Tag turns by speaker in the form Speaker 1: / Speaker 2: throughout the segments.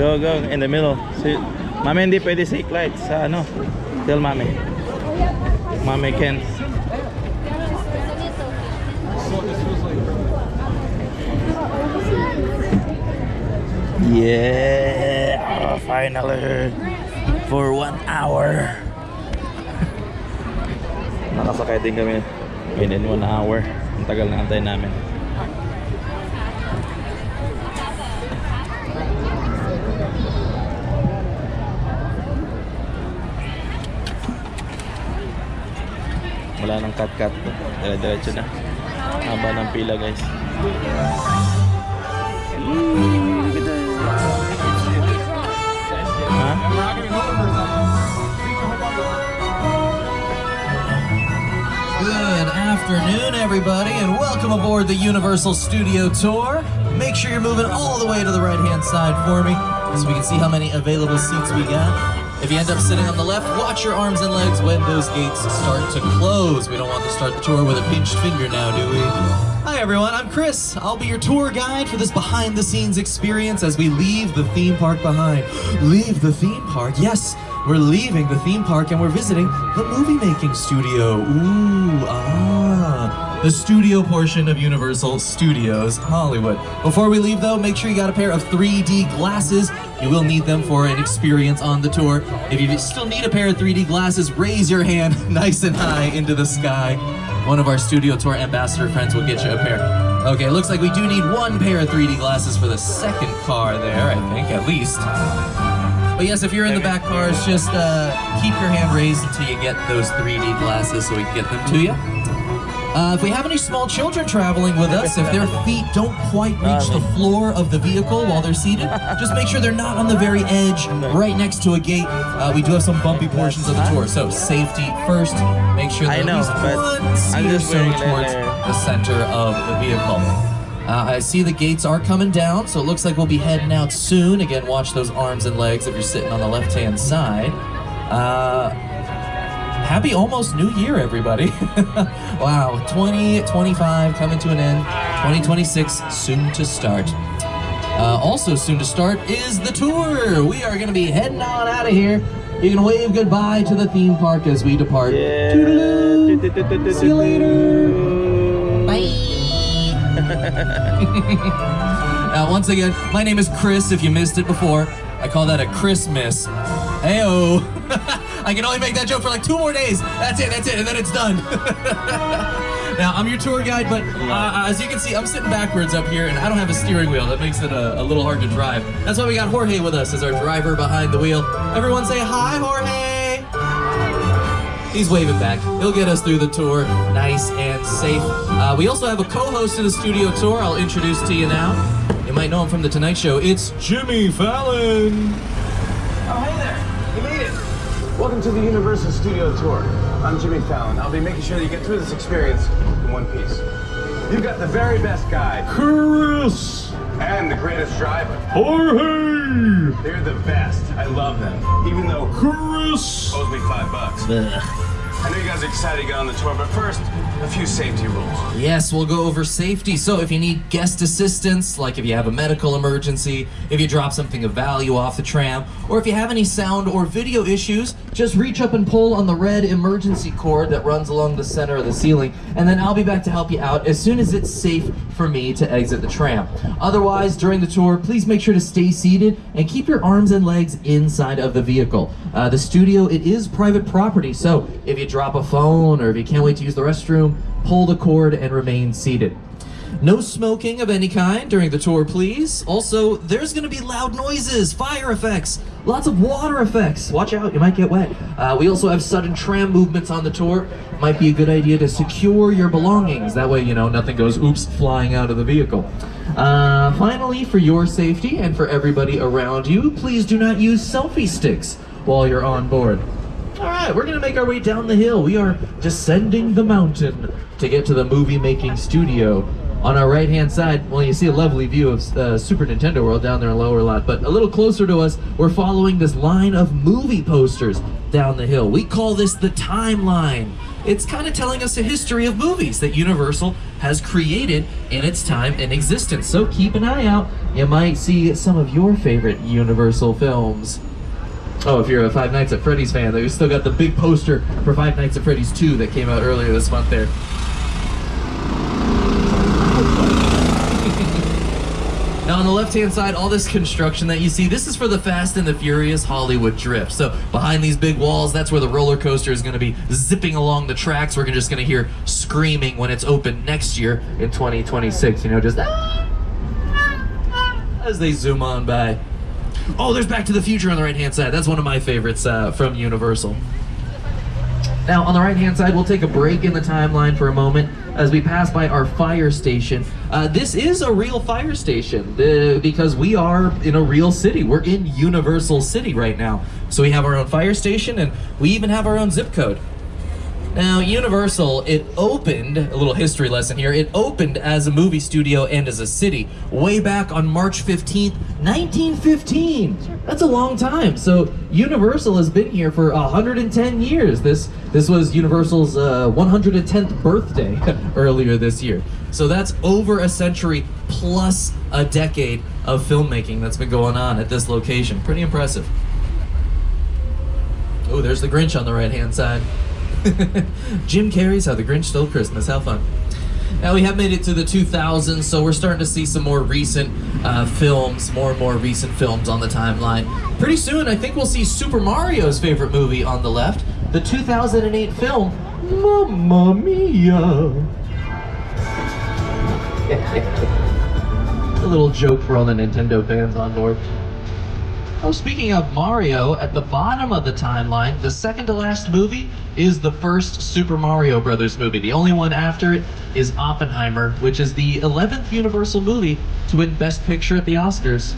Speaker 1: Go, go, in the middle. See, Mami, hindi pwede sa lights sa ano. Tell Mami. Mami can. Yeah, finally for 1 hour. Nakasakay din kami within 1 hour. Ang tagal na antay namin. Wala nang cut-cut. Dire-diretso na. Haba ng pila, guys. Huh?
Speaker 2: Good afternoon, everybody, and welcome aboard the Universal Studio Tour. Make sure you're moving all the way to the right-hand side for me so we can see how many available seats we got. If you end up sitting on the left, watch your arms and legs when those gates start to close. We don't want to start the tour with a pinched finger now, do we? Hi everyone, I'm Chris. I'll be your tour guide for this behind-the-scenes experience as we leave the theme park behind. Leave the theme park? Yes, we're leaving the theme park and we're visiting the movie-making studio. The studio portion of Universal Studios Hollywood. Before we leave though, make sure you got a pair of 3D glasses. You will need them for an experience on the tour. If you still need a pair of 3D glasses, raise your hand nice and high into the sky. One of our studio tour ambassador friends will get you a pair. Okay, it looks like we do need 1 pair of 3D glasses for the second car there, I think, at least. But yes, if you're in the back cars, just keep your hand raised until you get those 3D glasses so we can get them to you. If we have any small children traveling with us, if their feet don't quite reach the floor of the vehicle while they're seated, just make sure they're not on the very edge, right next to a gate. We do have some bumpy portions of the tour, so safety first. Make sure that at least one seat or so towards the center of the vehicle. I see the gates are coming down, so it looks like we'll be heading out soon. Again, watch those arms and legs if you're sitting on the left-hand side. Happy almost New Year, everybody. Wow, 2025 coming to an end. 2026 soon to start. Also soon to start is the tour. We are going to be heading on out of here. You can wave goodbye to the theme park as we depart.
Speaker 1: Yeah.
Speaker 2: Toodaloo. See you later. Bye. Now, once again, my name is Chris, if you missed it before. I call that a Christmas. Heyo. I can only make that joke for like 2 more days. That's it, and then it's done. Now, I'm your tour guide, but as you can see, I'm sitting backwards up here, and I don't have a steering wheel. That makes it a little hard to drive. That's why we got Jorge with us as our driver behind the wheel. Everyone say hi, Jorge! He's waving back. He'll get us through the tour nice and safe. We also have a co-host of the studio tour I'll introduce to you now. You might know him from The Tonight Show. It's Jimmy Fallon.
Speaker 3: Oh, hey there. You made it. Welcome to the Universal Studio Tour. I'm Jimmy Fallon. I'll be making sure that you get through this experience in one piece. You've got the very best guide.
Speaker 4: Chris!
Speaker 3: And the greatest driver.
Speaker 4: Jorge!
Speaker 3: They're the best. I love them. Even though
Speaker 4: Chris!
Speaker 3: owes me $5. I know you guys are excited to get on the tour, but first, a few safety rules.
Speaker 2: Yes, we'll go over safety. So if you need guest assistance, like if you have a medical emergency, if you drop something of value off the tram, or if you have any sound or video issues, just reach up and pull on the red emergency cord that runs along the center of the ceiling, and then I'll be back to help you out as soon as it's safe for me to exit the tram. Otherwise, during the tour, please make sure to stay seated and keep your arms and legs inside of the vehicle. The studio, it is private property, so if you drop a phone or if you can't wait to use the restroom, pull the cord and remain seated. No smoking of any kind during the tour, please. Also, there's going to be loud noises, fire effects, lots of water effects. Watch out, you might get wet. We also have sudden tram movements on the tour. Might be a good idea to secure your belongings. That way, you know, nothing goes oops flying out of the vehicle. Finally, for your safety and for everybody around you, please do not use selfie sticks while you're on board. All right, we're gonna make our way down the hill. We are descending the mountain to get to the movie-making studio. On our right-hand side, well, you see a lovely view of Super Nintendo World down there in the lower lot, but a little closer to us, we're following this line of movie posters down the hill. We call this the timeline. it's kind of telling us a history of movies that Universal has created in its time in existence. So keep an eye out. You might see some of your favorite Universal films. Oh, if you're a Five Nights at Freddy's fan, they've still got the big poster for Five Nights at Freddy's 2 that came out earlier this month there. Now on the left-hand side, all this construction that you see, this is for the Fast and the Furious Hollywood Drift. So behind these big walls, that's where the roller coaster is going to be zipping along the tracks. We're just going to hear screaming when it's open next year in 2026. You know, just as they zoom on by. Oh, there's Back to the Future on the right-hand side. That's one of my favorites from Universal. Now, on the right-hand side, we'll take a break in the timeline for a moment as we pass by our fire station. This is a real fire station because we are in a real city. We're in Universal City right now. So we have our own fire station, and we even have our own zip code. Now, Universal, it opened, a little history lesson here, it opened as a movie studio and as a city way back on March 15th, 1915. That's a long time. So Universal has been here for 110 years. This was Universal's 110th birthday earlier this year. So that's over a century plus a decade of filmmaking that's been going on at this location. Pretty impressive. Oh, there's the Grinch on the right-hand side. Jim Carrey's How the Grinch Stole Christmas. How fun. Now we have made it to the 2000s, so we're starting to see some more recent films, more and more recent films on the timeline. Pretty soon, I think we'll see Super Mario's favorite movie on the left, the 2008 film, Mamma Mia. A little joke for all the Nintendo fans on board. Oh, speaking of Mario, at the bottom of the timeline, the second to last movie is the first Super Mario Brothers movie. The only one after it is Oppenheimer, which is the 11th Universal movie to win Best Picture at the Oscars.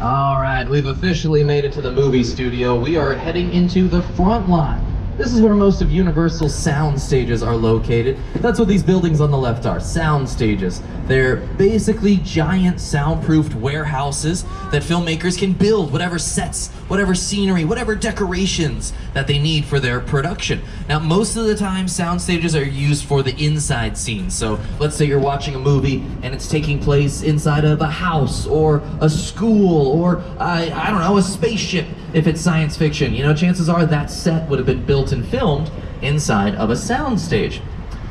Speaker 2: All right, we've officially made it to the movie studio. We are heading into the front line. This is where most of Universal's sound stages are located. That's what these buildings on the left are, sound stages. They're basically giant soundproofed warehouses that filmmakers can build whatever sets, whatever scenery, whatever decorations that they need for their production. Now, most of the time, sound stages are used for the inside scenes. So let's say you're watching a movie and it's taking place inside of a house or a school or, I don't know, a spaceship. If it's science fiction, you know, chances are that set would have been built and filmed inside of a sound stage.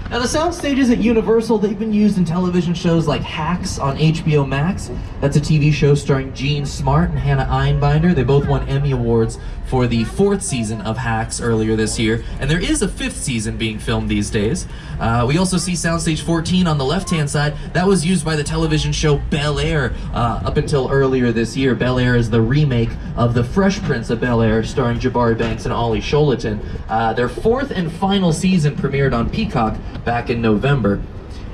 Speaker 2: Now, the sound stages at Universal, they've been used in television shows like Hacks on HBO Max. That's a TV show starring Gene Smart and Hannah Einbinder. They both won Emmy Awards for the 4th season of Hacks earlier this year, and there is a 5th season being filmed these days. We also see Soundstage 14 on the left-hand side. That was used by the television show Bel-Air up until earlier this year. Bel-Air is the remake of The Fresh Prince of Bel-Air, starring Jabari Banks and Ollie Sholatin. Their 4th and final season premiered on Peacock back in November.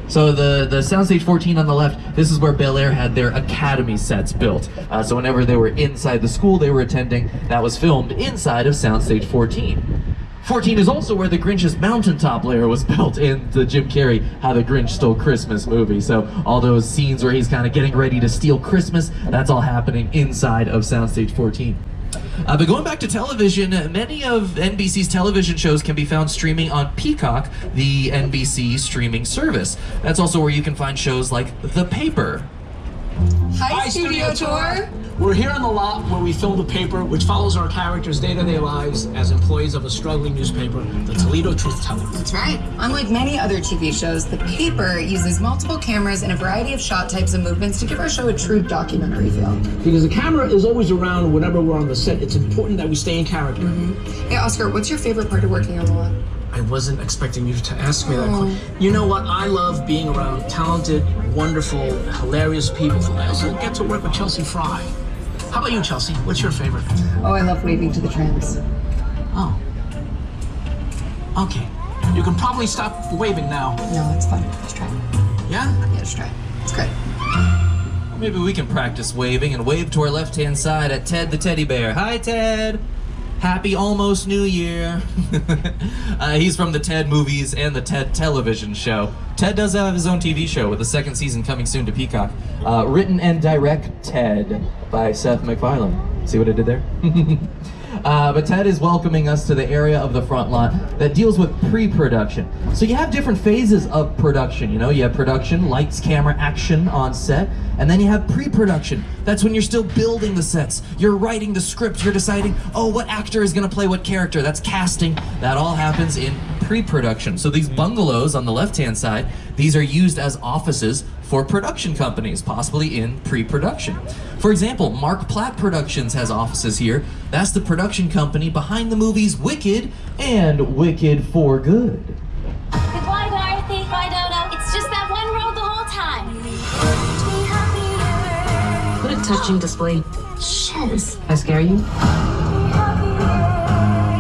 Speaker 2: So the Soundstage 14 on the left, this is where Bel-Air had their academy sets built. So whenever they were inside the school they were attending, that was filmed inside of Soundstage 14. 14 is also where the Grinch's mountaintop lair was built in the Jim Carrey How the Grinch Stole Christmas movie. So all those scenes where he's kind of getting ready to steal Christmas, that's all happening inside of Soundstage 14. But going back to television, many of NBC's television shows can be found streaming on Peacock, the NBC streaming service. That's also where you can find shows like The Paper.
Speaker 5: Hi, Studio Tour!
Speaker 6: We're here on the lot where we film The Paper, which follows our characters' day-to-day lives as employees of a struggling newspaper, the Toledo Truth-Teller.
Speaker 5: That's right. Unlike many other TV shows, The Paper uses multiple cameras and a variety of shot types and movements to give our show a true documentary feel.
Speaker 6: Because the camera is always around whenever we're on the set. It's important that we stay in character.
Speaker 5: Hey, Oscar, what's your favorite part of working on the lot?
Speaker 6: I wasn't expecting you to ask me that question. You know what? I love being around talented, wonderful, hilarious people. I also get to work with Chelsea Fry. How about you, Chelsea? What's your favorite?
Speaker 5: Oh, I love waving to the trams.
Speaker 6: Oh. Okay. You can probably stop waving now.
Speaker 5: No, it's fun. Just try it.
Speaker 6: Yeah?
Speaker 5: Yeah, just try it. It's great.
Speaker 2: Maybe we can practice waving and wave to our left-hand side at Ted the Teddy Bear. Hi, Ted! Happy almost New Year. He's from the Ted movies and the Ted television show. Ted does have his own TV show with the second season coming soon to Peacock. Written and directed by Seth MacFarlane. See what I did there? But Ted is welcoming us to the area of the front lot that deals with pre-production. So you have different phases of production, you know? You have production, lights, camera, action on set, and then you have pre-production. That's when you're still building the sets. You're writing the script, you're deciding, oh, what actor is gonna play what character? That's casting. That all happens in pre-production. So these bungalows on the left-hand side, these are used as offices for production companies, possibly in pre-production. For example, Mark Platt Productions has offices here. That's the production company behind the movies Wicked and Wicked for Good.
Speaker 7: Goodbye, Dorothy. Bye, Dodo. It's just that one road the whole time.
Speaker 8: What a touching display.
Speaker 7: Shiz.
Speaker 8: I scare you?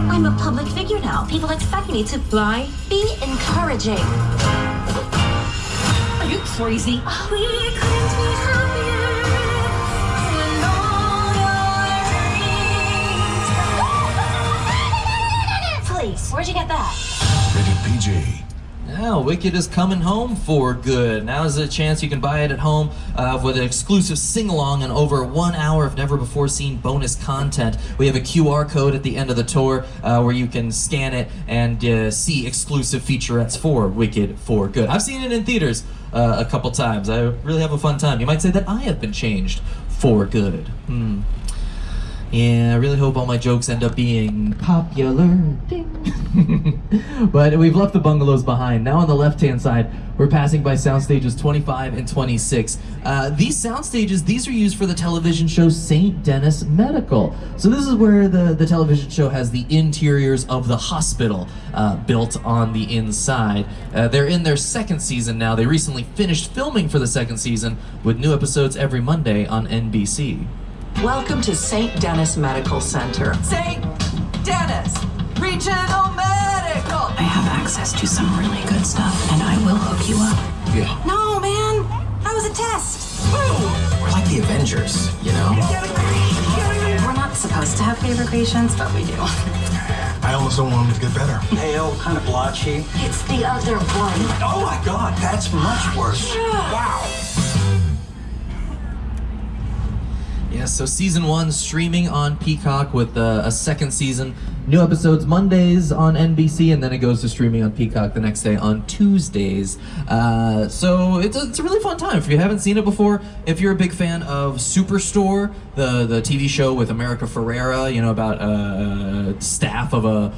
Speaker 7: I'm a public figure now. People expect me to
Speaker 8: Lie?
Speaker 7: be encouraging.
Speaker 8: Are you crazy?
Speaker 7: We couldn't be happier when all your dreams. Please, where'd you get that?
Speaker 4: Rated PG.
Speaker 2: Now, Wicked is coming home for good. Now is a chance you can buy it at home with an exclusive sing-along and over 1 hour of never-before-seen bonus content. We have a QR code at the end of the tour where you can scan it and see exclusive featurettes for Wicked for Good. I've seen it in theaters a couple times. I really have a fun time. You might say that I have been changed for good. Yeah, I really hope all my jokes end up being popular. But we've left the bungalows behind. Now on the left-hand side, we're passing by sound stages 25 and 26. These sound stages, these are used for the television show St. Denis Medical. So this is where the television show has the interiors of the hospital built on the inside. They're in their second season now. They recently finished filming for the second season with new episodes every Monday on NBC.
Speaker 9: Welcome to St. Denis Medical Center. St. Denis Regional Medical!
Speaker 5: I have access to some really good stuff, and I will hook you up.
Speaker 9: Yeah.
Speaker 5: No, man! That was a test!
Speaker 9: We're like the Avengers, you know?
Speaker 5: We're not supposed to have favorite patients, but we do.
Speaker 4: I almost don't want him to get better.
Speaker 10: Pale, kind of blotchy.
Speaker 7: It's the other one.
Speaker 10: Oh my God, that's much worse. Wow.
Speaker 2: Yeah, so season 1 streaming on Peacock with a second season. New episodes Mondays on NBC, and then it goes to streaming on Peacock the next day on Tuesdays. So it's a really fun time. If you haven't seen it before, if you're a big fan of Superstore, the TV show with America Ferrera, you know, about staff of a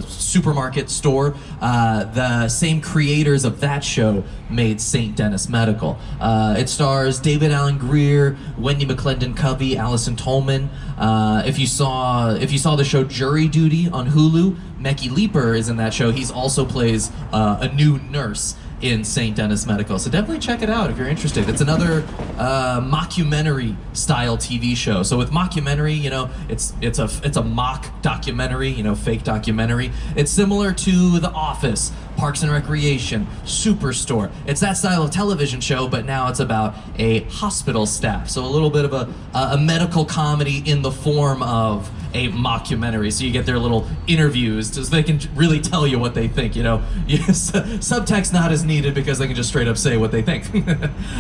Speaker 2: supermarket store, the same creators of that show made St. Denis Medical. It stars David Alan Grier, Wendy McClendon-Covey, Allison Tolman. If you saw the show Jury Duty on Hulu, Mecky Leeper is in that show. He's also plays a new nurse in St. Denis Medical. So definitely check it out if you're interested. It's another mockumentary style TV show. So with mockumentary, you know, it's a mock documentary, you know, fake documentary. It's similar to The Office, Parks and Recreation, Superstore. It's that style of television show, but now it's about a hospital staff. So a little bit of a medical comedy in the form of a mockumentary. So you get their little interviews so they can really tell you what they think, you know. Yes, subtext not as needed because they can just straight up say what they think.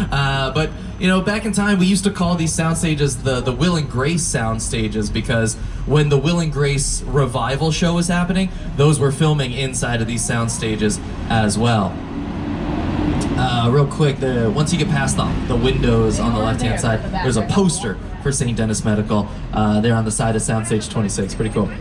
Speaker 2: But, you know, back in time, we used to call these sound stages the Will and Grace sound stages because when the Will and Grace revival show was happening, those were filming inside of these sound stages as well. Real quick, once you get past the windows on the left-hand side, there's a poster for St. Denis Medical there on the side of Soundstage 26. Pretty cool.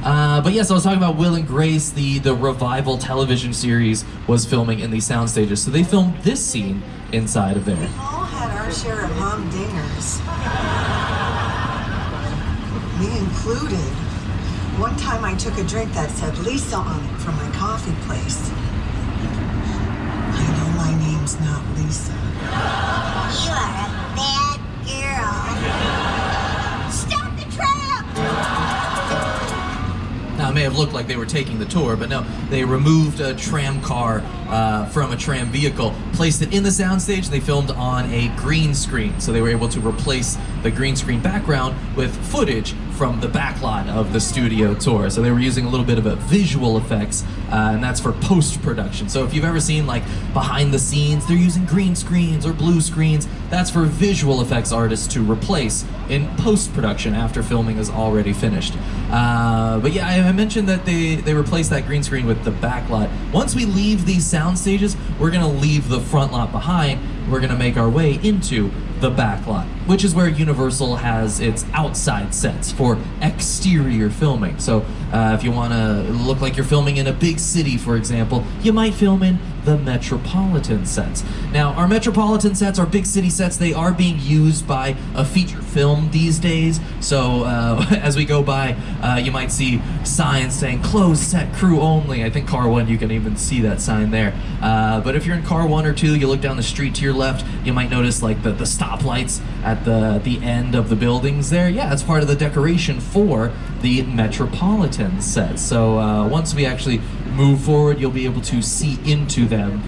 Speaker 2: But yes, I was talking about Will and Grace. The revival television series was filming in these sound stages. So they filmed this scene inside of there.
Speaker 11: We've all had our share of humdingers. Me included. One time I took a drink that said Lisa on it from my coffee place. I know my name's not Lisa.
Speaker 7: You are a bad girl. Stop the tram!
Speaker 2: Now, it may have looked like they were taking the tour, but no, they removed a tram car from a tram vehicle, placed it in the soundstage. They filmed on a green screen, so they were able to replace the green screen background with footage from the backlot of the studio tour. So they were using a little bit of a visual effects, and that's for post-production. So if you've ever seen like behind the scenes, they're using green screens or blue screens. That's for visual effects artists to replace in post-production after filming is already finished. But yeah, I mentioned that they replaced that green screen with the backlot. Once we leave these sound stages, we're gonna leave the front lot behind. We're gonna make our way into the back lot, which is where Universal has its outside sets for exterior filming. So if you want to look like you're filming in a big city, for example, you might film in the Metropolitan sets. Now, our Metropolitan sets, our big city sets, they are being used by a feature film these days. So as we go by, you might see signs saying closed set crew only. I think car 1, you can even see that sign there. But if you're in car 1 or 2, you look down the street to your left, you might notice like the stoplights at the end of the buildings there. Yeah, it's part of the decoration for the Metropolitan set. So once we actually move forward, you'll be able to see into them.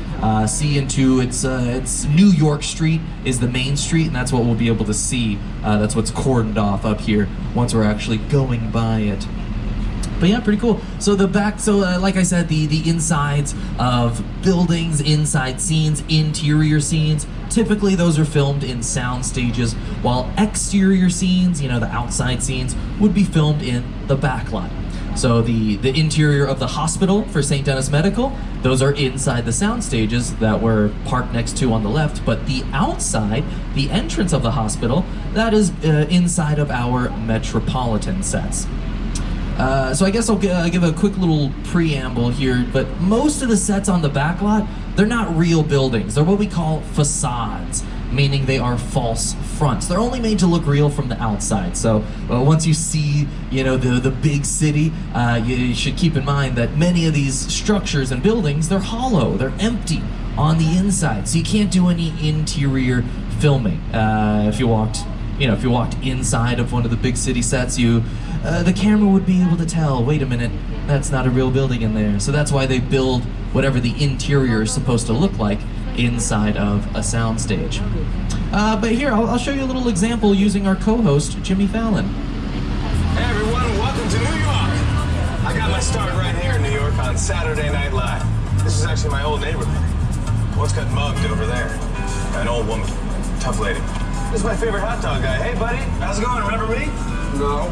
Speaker 2: See into it's New York Street is the main street, and that's what we'll be able to see. That's what's cordoned off up here once we're actually going by it. But yeah, pretty cool. So the back, like I said, the insides of buildings, inside scenes, interior scenes, typically those are filmed in sound stages, while exterior scenes, you know, the outside scenes, would be filmed in the back lot. So the interior of the hospital for St. Denis Medical, those are inside the sound stages that we're parked next to on the left, but the outside, the entrance of the hospital, that is inside of our Metropolitan sets. So I guess I'll give a quick little preamble here, but most of the sets on the back lot, they're not real buildings. They're what we call facades, meaning they are false fronts. They're only made to look real from the outside. So once you see, you know, the big city, you should keep in mind that many of these structures and buildings, they're hollow, they're empty on the inside. So you can't do any interior filming. If you walked inside of one of the big city sets, the camera would be able to tell, wait a minute, that's not a real building in there. So that's why they build whatever the interior is supposed to look like inside of a soundstage. But here, I'll show you a little example using our co-host, Jimmy Fallon.
Speaker 3: Hey everyone, welcome to New York. I got my start right here in New York on Saturday Night Live. This is actually my old neighborhood. Once got mugged over there. An old woman, tough lady. This is my favorite hot dog guy. Hey buddy, how's it going? Remember me? No.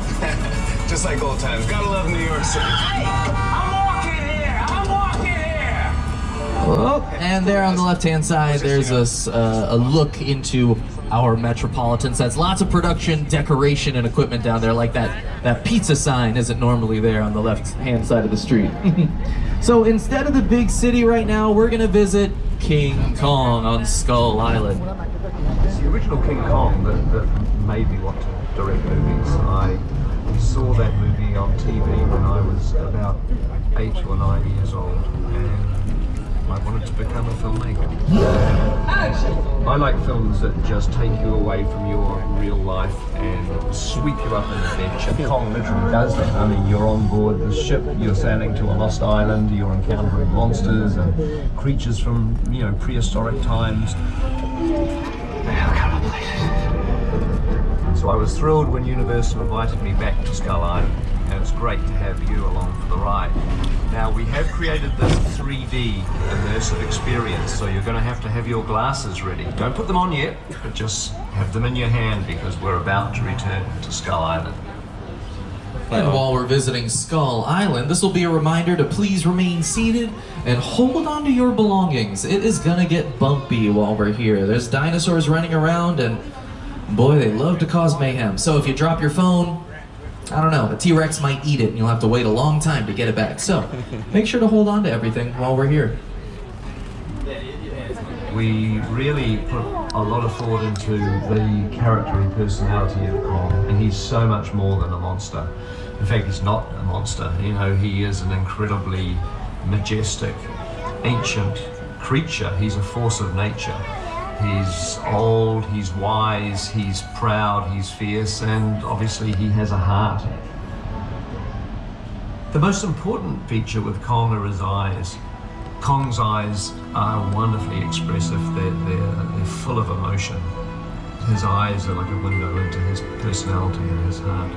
Speaker 3: Just like old times. Gotta love New York City. Hey, I'm walking here.
Speaker 2: Oh, and there on the left-hand side, there's a look into our Metropolitan sets. Lots of production, decoration, and equipment down there, like that pizza sign isn't normally there on the left-hand side of the street. So instead of the big city right now, we're gonna visit King Kong on Skull Island.
Speaker 12: The original King Kong that made me want to direct movies. I saw that movie on TV when I was about 8 or 9 years old, and I wanted to become a filmmaker. I like films that just take you away from your real life and sweep you up in adventure. Kong literally does that. I mean, you're on board the ship, you're sailing to a lost island, you're encountering monsters and creatures from, you know, prehistoric times. So I was thrilled when Universal invited me back to Skull Island, and it's great to have you along for the ride. Now, we have created this 3D immersive experience, so you're going to have your glasses ready. Don't put them on yet, but just have them in your hand because we're about to return to Skull Island.
Speaker 2: And while we're visiting Skull Island, this will be a reminder to please remain seated and hold on to your belongings. It is gonna get bumpy while we're here. There's dinosaurs running around and boy, they love to cause mayhem. So if you drop your phone, I don't know, a T-Rex might eat it and you'll have to wait a long time to get it back. So make sure to hold on to everything while we're here.
Speaker 12: We really put a lot of thought into the character and personality of Kong, and he's so much more than a monster. In fact, he's not a monster. You know, he is an incredibly majestic, ancient creature. He's a force of nature. He's old, he's wise, he's proud, he's fierce, and obviously he has a heart. The most important feature with Kong are his eyes. Kong's eyes are wonderfully expressive. They're full of emotion. His eyes are like a window into his personality and his heart.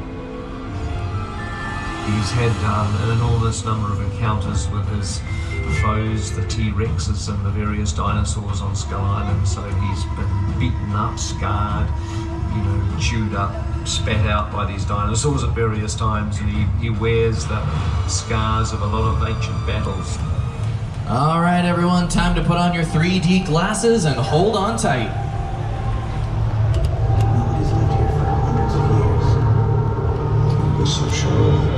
Speaker 12: He's had an enormous number of encounters with his foes, the T-Rexes and the various dinosaurs on Skull Island, so he's been beaten up, scarred, you know, chewed up, spat out by these dinosaurs at various times, and he wears the scars of a lot of ancient battles.
Speaker 2: All right, everyone, time to put on your 3D glasses and hold on tight.
Speaker 4: Nobody's lived here for hundreds of years. It was so sure.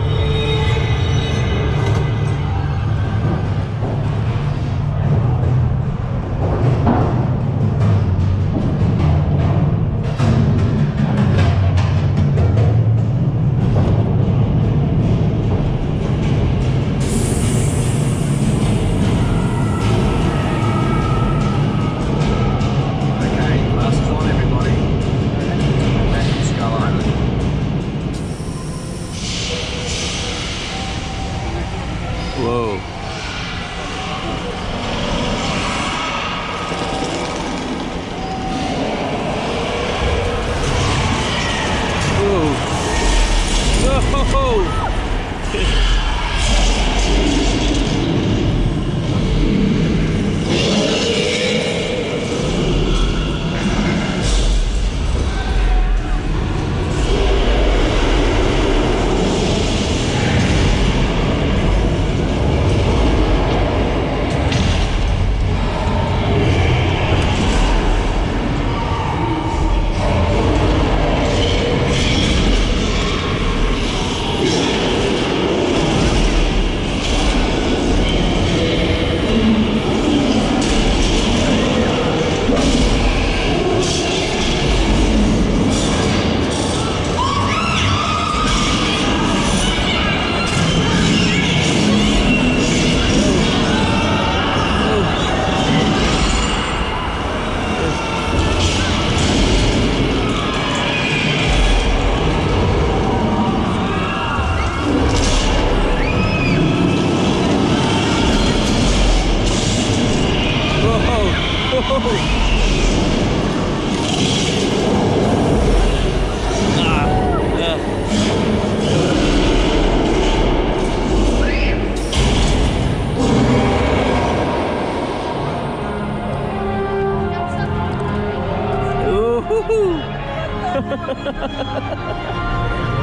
Speaker 1: Whoa.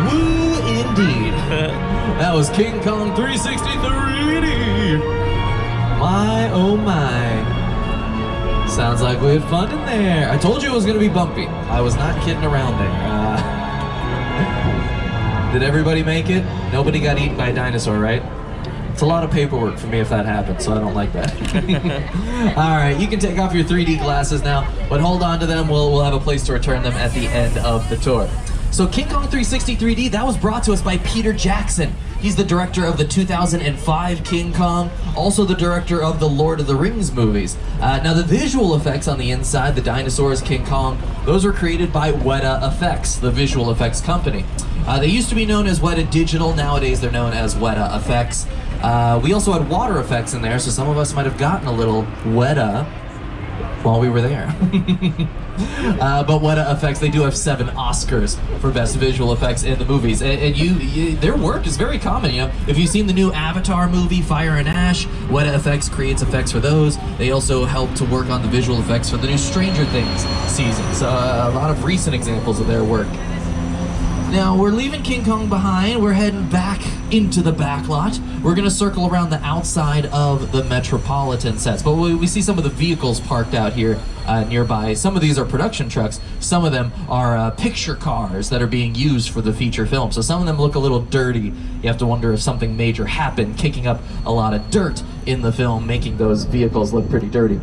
Speaker 2: Woo indeed. That was King Kong 360 3D. My oh my. Sounds like we had fun in there. I told you it was going to be bumpy. I was not kidding around there. Did everybody make it? Nobody got eaten by a dinosaur, right? It's a lot of paperwork for me if that happens, so I don't like that. All right, you can take off your 3D glasses now, but hold on to them. We'll have a place to return them at the end of the tour. So King Kong 360 3D, that was brought to us by Peter Jackson. He's the director of the 2005 King Kong, also the director of the Lord of the Rings movies. Now the visual effects on the inside, the dinosaurs, King Kong, those were created by Weta Effects, the visual effects company. They used to be known as Weta Digital, nowadays they're known as Weta Effects. We also had water effects in there, so some of us might have gotten a little Weta while we were there. But Weta Effects, they do have 7 Oscars for best visual effects in the movies, and their work is very common. You know, if you've seen the new Avatar movie, Fire and Ash, Weta Effects creates effects for those. They also help to work on the visual effects for the new Stranger Things season. So a lot of recent examples of their work. Now, we're leaving King Kong behind. We're heading back into the back lot. We're going to circle around the outside of the Metropolitan sets. But we see some of the vehicles parked out here nearby. Some of these are production trucks. Some of them are picture cars that are being used for the feature film. So some of them look a little dirty. You have to wonder if something major happened, kicking up a lot of dirt in the film, making those vehicles look pretty dirty.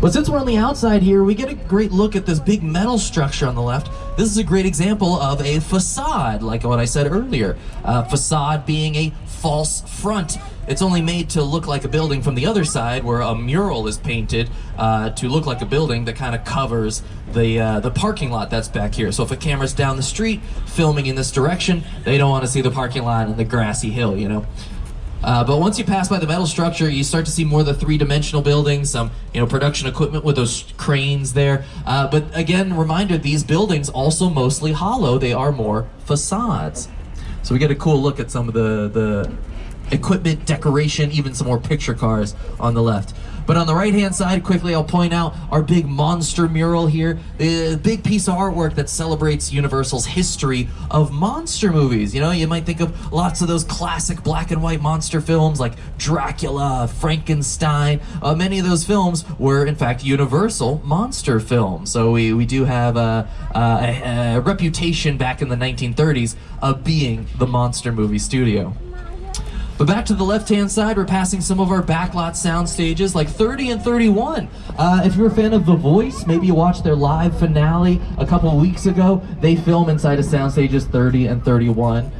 Speaker 2: But since we're on the outside here, we get a great look at this big metal structure on the left. This is a great example of a facade, like what I said earlier. Facade being a false front. It's only made to look like a building from the other side, where a mural is painted to look like a building that kind of covers the parking lot that's back here. So if a camera's down the street filming in this direction, they don't want to see the parking lot and the grassy hill, you know. But once you pass by the metal structure, you start to see more of the three-dimensional buildings, some production equipment with those cranes there. But again, reminder, these buildings also mostly hollow. They are more facades. So we get a cool look at some of the equipment, decoration, even some more picture cars on the left. But on the right-hand side, quickly I'll point out our big monster mural here. The big piece of artwork that celebrates Universal's history of monster movies. You might think of lots of those classic black and white monster films like Dracula, Frankenstein. Many of those films were, in fact, Universal monster films. So we do have a reputation back in the 1930s of being the monster movie studio. But back to the left-hand side, we're passing some of our backlot sound stages like 30 and 31. If you're a fan of The Voice, maybe you watched their live finale a couple weeks ago. They film inside of sound stages 30 and 31.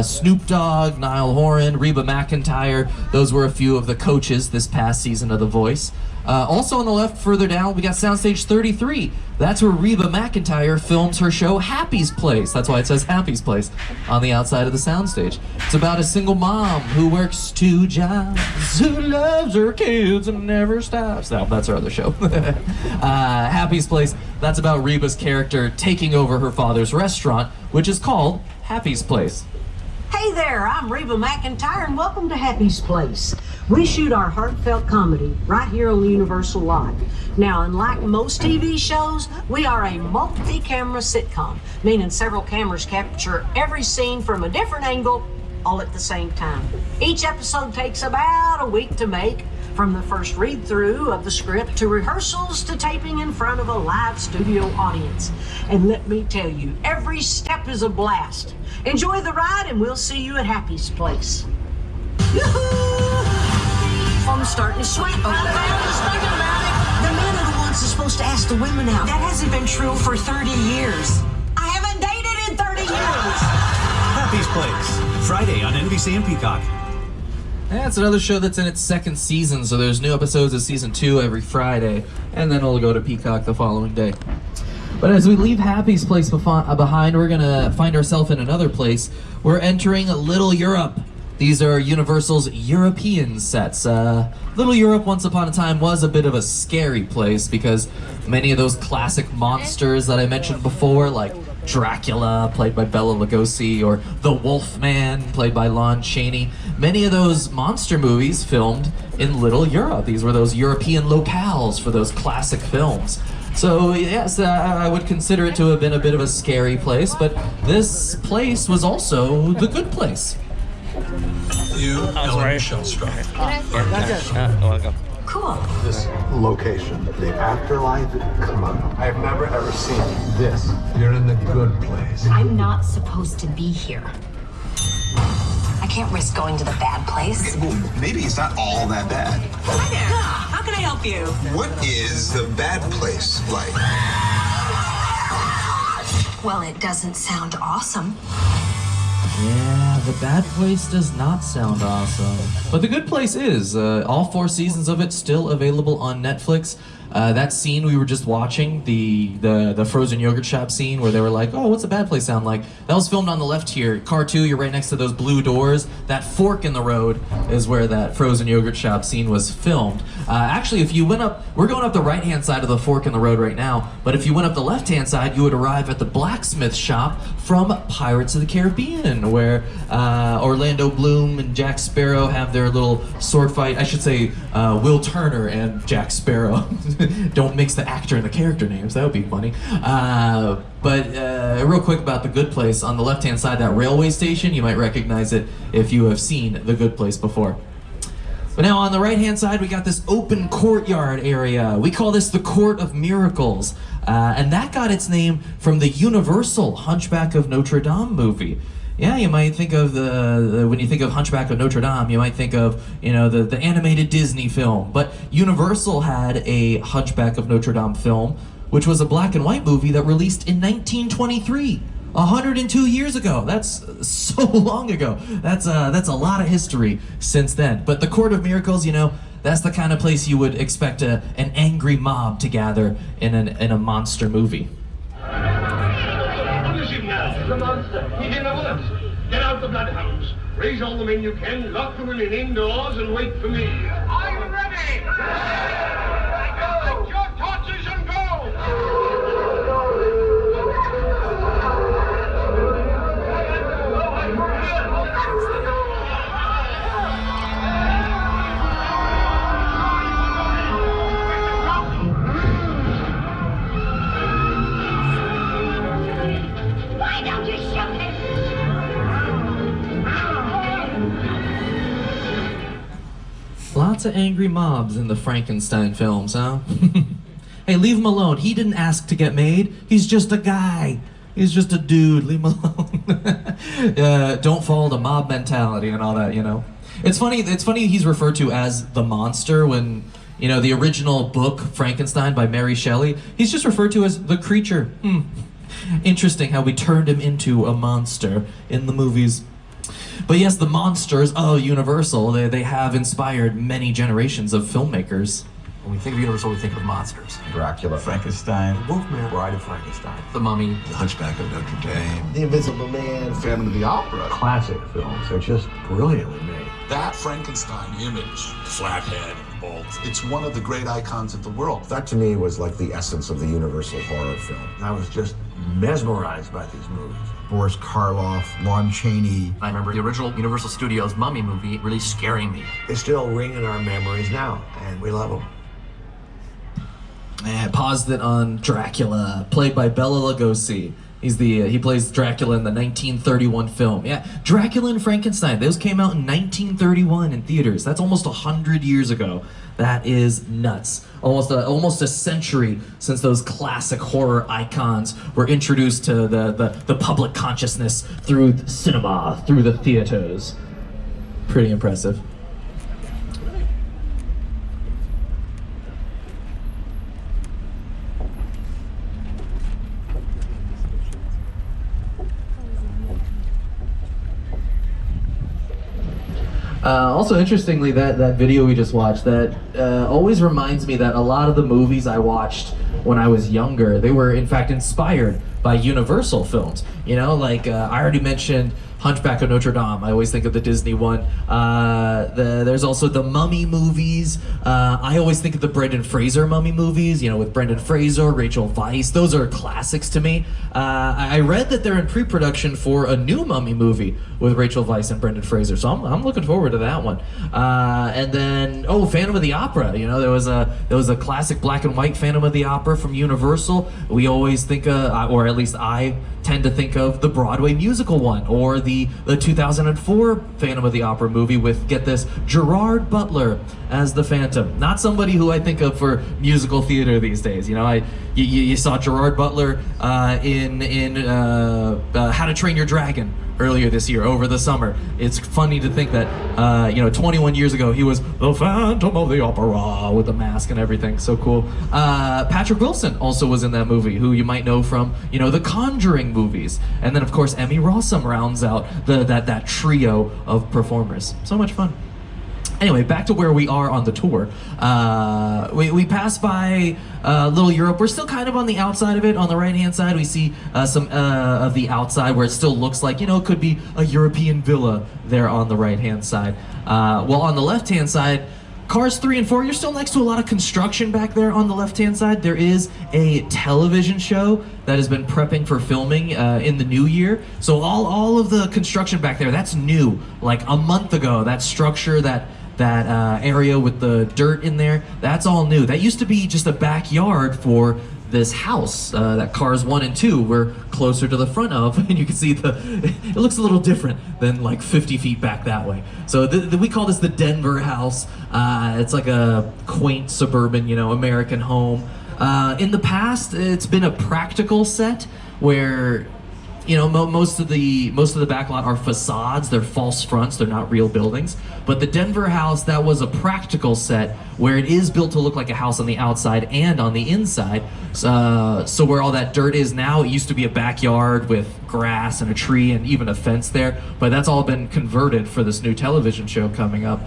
Speaker 2: Snoop Dogg, Niall Horan, Reba McEntire, those were a few of the coaches this past season of The Voice. Also on the left, further down, we got soundstage 33. That's where Reba McEntire films her show Happy's Place. That's why it says Happy's Place on the outside of the soundstage. It's about a single mom who works 2 jobs, who loves her kids and never stops. No, that's her other show. Happy's Place, that's about Reba's character taking over her father's restaurant, which is called Happy's Place.
Speaker 13: Hey there, I'm Reba McEntire, and welcome to Happy's Place. We shoot our heartfelt comedy right here on the Universal lot. Now, unlike most TV shows, we are a multi-camera sitcom, meaning several cameras capture every scene from a different angle, all at the same time. Each episode takes about a week to make, from the first read-through of the script to rehearsals to taping in front of a live studio audience. And let me tell you, every step is a blast. Enjoy the ride, and we'll see you at Happy's Place. Yoo-hoo! I'm starting to sweat over there. Just thinking about it. The men are the ones who's supposed to ask the women out. That hasn't been true for 30 years. I haven't dated in 30 years.
Speaker 14: Happy's Place, Friday on NBC and Peacock.
Speaker 2: Yeah, it's another show that's in its second season, so there's new episodes of season 2 every Friday, and then it'll go to Peacock the following day. But as we leave Happy's Place behind, we're gonna find ourselves in another place. We're entering Little Europe. These are Universal's European sets. Little Europe, once upon a time, was a bit of a scary place because many of those classic monsters that I mentioned before, like Dracula, played by Bela Lugosi, or The Wolfman, played by Lon Chaney, many of those monster movies filmed in Little Europe. These were those European locales for those classic films. So yes, I would consider it to have been a bit of a scary place, but this place was also the good place.
Speaker 14: You, Ellen Shellstrop.
Speaker 1: Welcome.
Speaker 13: Cool.
Speaker 4: This location, the afterlife, come on. I've never ever seen this. You're in the good place.
Speaker 8: I'm not supposed to be here. I can't risk going to the bad place.
Speaker 3: Okay, well, maybe it's not all that bad.
Speaker 13: Hi there. How can I help you?
Speaker 3: What is the bad place like?
Speaker 8: Well, it doesn't sound awesome.
Speaker 2: Yeah, The Bad Place does not sound awesome. But The Good Place is. All 4 seasons of it still available on Netflix. That scene we were just watching, the frozen yogurt shop scene where they were like, oh, what's a bad place sound like? That was filmed on the left here. Car 2, you're right next to those blue doors. That fork in the road is where that frozen yogurt shop scene was filmed. Actually, if you went up, we're going up the right-hand side of the fork in the road right now, but if you went up the left-hand side, you would arrive at the blacksmith shop from Pirates of the Caribbean, where Orlando Bloom and Jack Sparrow have their little sword fight. I should say Will Turner and Jack Sparrow. Don't mix the actor and the character names, that would be funny. But real quick about The Good Place, on the left-hand side, that railway station, you might recognize it if you have seen The Good Place before. But now on the right-hand side, we got this open courtyard area. We call this the Court of Miracles. And that got its name from the Universal Hunchback of Notre Dame movie. Yeah, you might think of when you think of Hunchback of Notre Dame, you might think of, the animated Disney film. But Universal had a Hunchback of Notre Dame film, which was a black and white movie that released in 1923. 102 years ago. That's so long ago. That's a lot of history since then. But the Court of Miracles, that's the kind of place you would expect an angry mob to gather in a monster movie.
Speaker 15: What is it now? The monster. He's in the woods. Get out the bloodhounds. Raise all the men you can, lock the women indoors, and wait for me. Are you ready? Take your torches and
Speaker 7: Why don't you shoot him?
Speaker 2: Lots of angry mobs in the Frankenstein films, huh? Hey, leave him alone. He didn't ask to get made. He's just a guy. He's just a dude. Leave him alone. Don't follow the mob mentality and all that, you know. It's funny he's referred to as the monster when, you know, the original book, Frankenstein by Mary Shelley, he's just referred to as the creature. Interesting how we turned him into a monster in the movies. But yes, the monsters of Universal, they have inspired many generations of filmmakers.
Speaker 16: When we think of Universal, we think of monsters.
Speaker 17: Dracula, Frankenstein,
Speaker 16: Wolfman, Bride of Frankenstein,
Speaker 2: The Mummy,
Speaker 17: The Hunchback of Notre Dame,
Speaker 4: The Invisible Man, Phantom of the Opera.
Speaker 12: Classic films. They're just brilliantly made.
Speaker 18: That Frankenstein image, flathead, bald, it's one of the great icons of the world.
Speaker 4: That to me was like the essence of the Universal horror film.
Speaker 12: I was just mesmerized by these movies.
Speaker 17: Boris Karloff, Lon Chaney.
Speaker 16: I remember the original Universal Studios Mummy movie really scaring me.
Speaker 12: They still ring in our memories now, and we love them.
Speaker 2: I paused it on Dracula, played by Bela Lugosi. He plays Dracula in the 1931 film. Yeah, Dracula and Frankenstein. Those came out in 1931 in theaters. That's almost 100 years ago. That is nuts. Almost a century since those classic horror icons were introduced to the public consciousness through the cinema, through the theaters. Pretty impressive. Also, interestingly, that video we just watched, that always reminds me that a lot of the movies I watched when I was younger, they were in fact inspired by Universal films. You know, like I already mentioned Hunchback of Notre Dame. I always think of the Disney one. There's also the Mummy movies. I always think of the Brendan Fraser Mummy movies, you know, with Brendan Fraser, Rachel Weisz. Those are classics to me. I read that they're in pre-production for a new Mummy movie with Rachel Weisz and Brendan Fraser, so I'm looking forward to that one. And then, Phantom of the Opera. You know, there was a classic black and white Phantom of the Opera from Universal. We always think of, or at least I tend to think of, the Broadway musical one, or the 2004 Phantom of the Opera movie with, get this, Gerard Butler as the Phantom. Not somebody who I think of for musical theater these days. You know, you saw Gerard Butler in How to Train Your Dragon earlier this year, over the summer. It's funny to think that, 21 years ago, he was the Phantom of the Opera with the mask and everything. So cool. Patrick Wilson also was in that movie, who you might know from, the Conjuring movies. And then, of course, Emmy Rossum rounds out that trio of performers. So much fun. Anyway, back to where we are on the tour. We passed by Little Europe. We're still kind of on the outside of it. On the right-hand side, we see some of the outside where it still looks like, it could be a European villa there on the right-hand side. Well, on the left-hand side, Cars 3 and 4, you're still next to a lot of construction back there on the left-hand side. There is a television show that has been prepping for filming in the new year. So all of the construction back there, that's new. Like a month ago, that structure, that area with the dirt in there, that's all new. That used to be just a backyard for this house that Cars 1 and 2 were closer to the front of, and you can see it looks a little different than like 50 feet back that way. So we call this the Denver house. It's like a quaint suburban, American home. In the past, it's been a practical set where most of the backlot are facades. They're false fronts. They're not real buildings. But the Denver house, that was a practical set where it is built to look like a house on the outside and on the inside. So where all that dirt is now, it used to be a backyard with grass and a tree and even a fence there. But that's all been converted for this new television show coming up.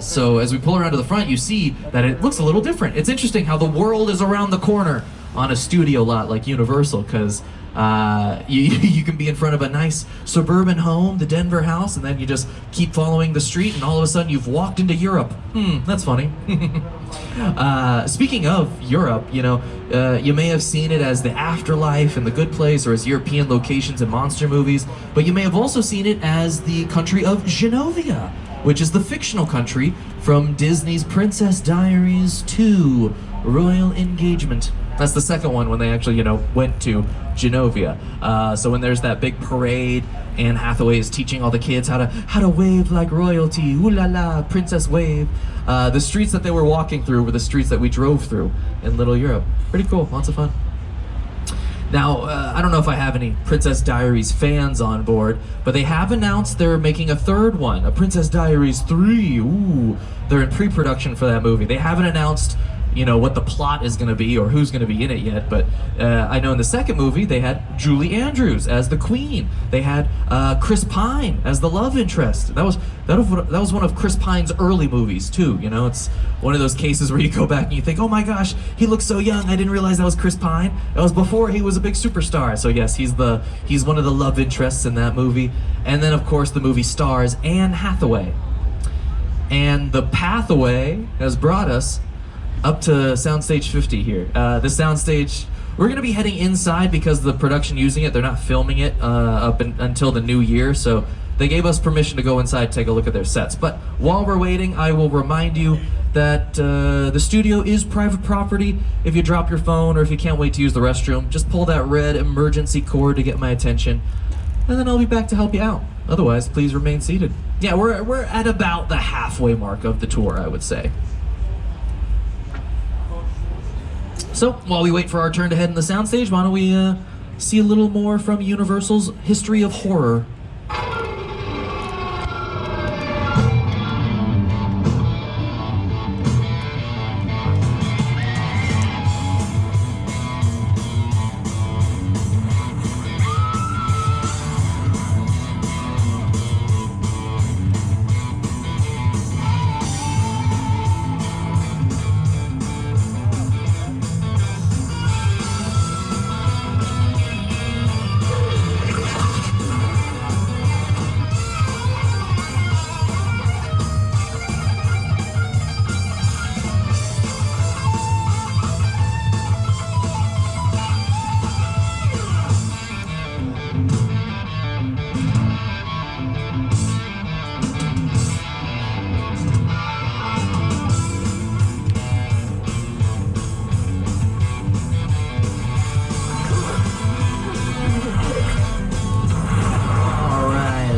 Speaker 2: So as we pull around to the front, you see that it looks a little different. It's interesting how the world is around the corner on a studio lot like Universal, because You can be in front of a nice suburban home, the Denver house, and then you just keep following the street, and all of a sudden you've walked into Europe. That's funny. Speaking of Europe, you know, you may have seen it as the Afterlife and The Good Place, or as European locations in monster movies, but you may have also seen it as the country of Genovia, which is the fictional country from Disney's Princess Diaries 2, Royal Engagement. That's the second one when they actually, you know, went to Genovia. So when there's that big parade, Anne Hathaway is teaching all the kids how to wave like royalty. Ooh la la, princess wave. The streets that they were walking through were the streets that we drove through in Little Europe. Pretty cool, lots of fun. Now, I don't know if I have any Princess Diaries fans on board, but they have announced they're making a third one, a Princess Diaries 3. Ooh, they're in pre-production for that movie. They haven't announced, you know, what the plot is going to be or who's going to be in it yet, but I know in the second movie they had Julie Andrews as the Queen. They had Chris Pine as the love interest. That was one of Chris Pine's early movies too. You know, it's one of those cases where you go back and you think, oh my gosh, he looks so young. I didn't realize that was Chris Pine. That was before he was a big superstar. So yes, he's one of the love interests in that movie. And then of course the movie stars Anne Hathaway. And the pathway has brought us up to Soundstage 50 here. The soundstage, we're going to be heading inside because the production using it, they're not filming it until the new year, so they gave us permission to go inside, take a look at their sets. But while we're waiting, I will remind you that the studio is private property. If you drop your phone or if you can't wait to use the restroom, just pull that red emergency cord to get my attention, and then I'll be back to help you out. Otherwise, please remain seated. Yeah, we're at about the halfway mark of the tour, I would say. So, while we wait for our turn to head in the soundstage, why don't we see a little more from Universal's history of horror.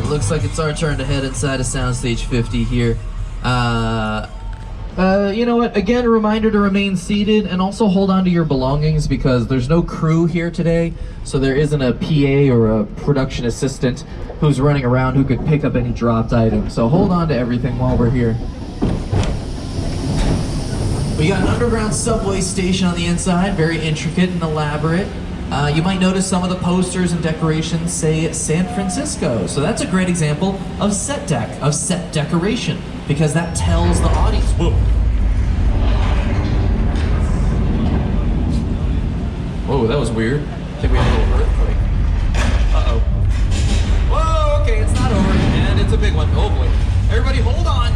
Speaker 2: Looks like it's our turn to head inside of Soundstage 50 here. You know what? Again, a reminder to remain seated and also hold on to your belongings because there's no crew here today, so there isn't a PA or a production assistant who's running around who could pick up any dropped items. So hold on to everything while we're here. We got an underground subway station on the inside, very intricate and elaborate. You might notice some of the posters and decorations say San Francisco. So that's a great example of set decoration, because that tells the audience. Whoa. Whoa, that was weird. I think we had a little earthquake. Uh-oh. Whoa, okay, it's not over, and it's a big one. Oh boy. Everybody hold on.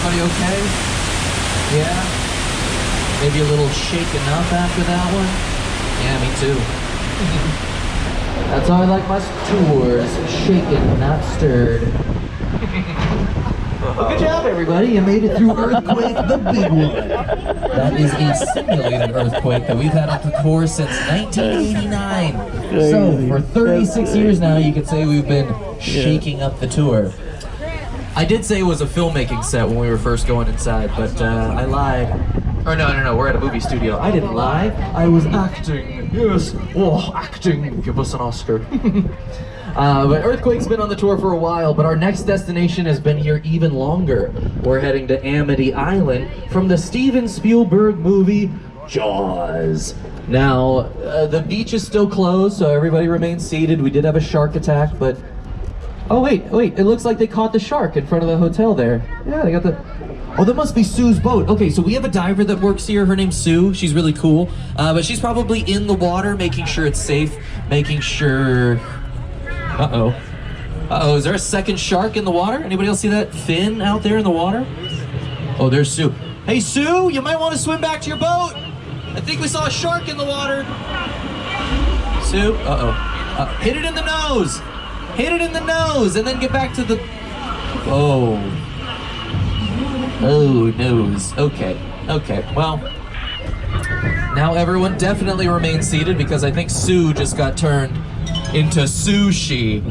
Speaker 2: Everybody okay? Yeah? Maybe a little shaken up after that one? Yeah, me too. That's how I like my tours. Shaken, not stirred. Well, good job, everybody. You made it through Earthquake, the big one. That is a simulated earthquake that we've had on the tour since 1989. So, for 36 years now, you could say we've been shaking up the tour. I did say it was a filmmaking set when we were first going inside, but I lied. Or no, we're at a movie studio. I didn't lie. I was acting. Yes. Oh, acting. Give us an Oscar. But Earthquake's been on the tour for a while, but our next destination has been here even longer. We're heading to Amity Island from the Steven Spielberg movie, Jaws. Now, the beach is still closed, so everybody remains seated. We did have a shark attack, but... Oh, wait, it looks like they caught the shark in front of the hotel there. Yeah, they got the... Oh, that must be Sue's boat. Okay, so we have a diver that works here. Her name's Sue. She's really cool. But she's probably in the water, making sure it's safe, making sure... Uh-oh, is there a second shark in the water? Anybody else see that fin out there in the water? Oh, there's Sue. Hey, Sue, you might want to swim back to your boat. I think we saw a shark in the water. Sue, hit it in the nose. Hit it in the nose, and then get back to the... Oh, nose. Okay, well... Now everyone definitely remains seated because I think Sue just got turned into sushi.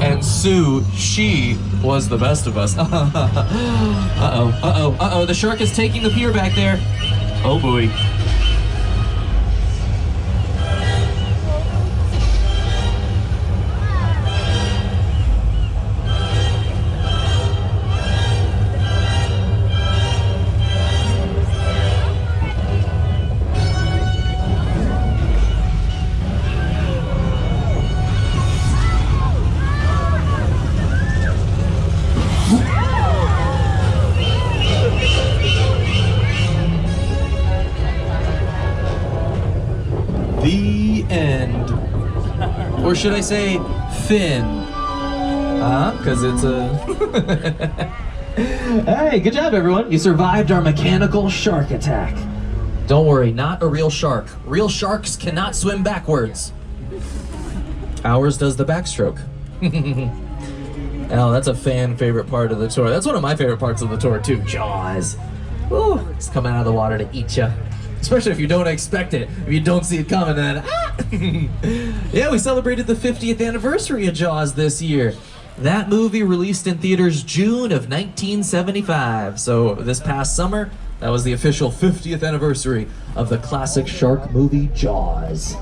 Speaker 2: And Sue, she was the best of us. Uh-oh, the shark is taking the pier back there. Oh boy. The end. Or should I say, fin? Because it's a... Hey, good job, everyone. You survived our mechanical shark attack. Don't worry, not a real shark. Real sharks cannot swim backwards. Ours does the backstroke. Oh, that's a fan favorite part of the tour. That's one of my favorite parts of the tour, too. Jaws. Ooh, it's coming out of the water to eat ya. Especially if you don't expect it. If you don't see it coming, then Yeah, we celebrated the 50th anniversary of Jaws this year. That movie released in theaters June of 1975. So this past summer, that was the official 50th anniversary of the classic shark movie Jaws.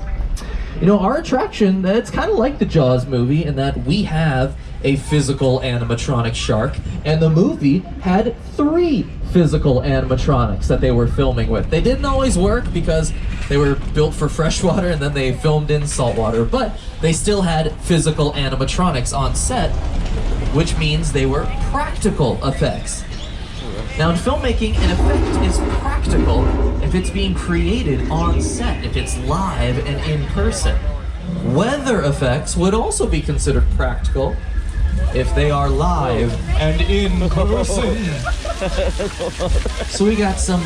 Speaker 2: You know, our attraction, it's kind of like the Jaws movie in that we have a physical animatronic shark, and the movie had 3 physical animatronics that they were filming with. They didn't always work because they were built for freshwater and then they filmed in saltwater, but they still had physical animatronics on set, which means they were practical effects. Now in filmmaking, an effect is practical if it's being created on set, if it's live and in person. Weather effects would also be considered practical if they are live and in person. So we got some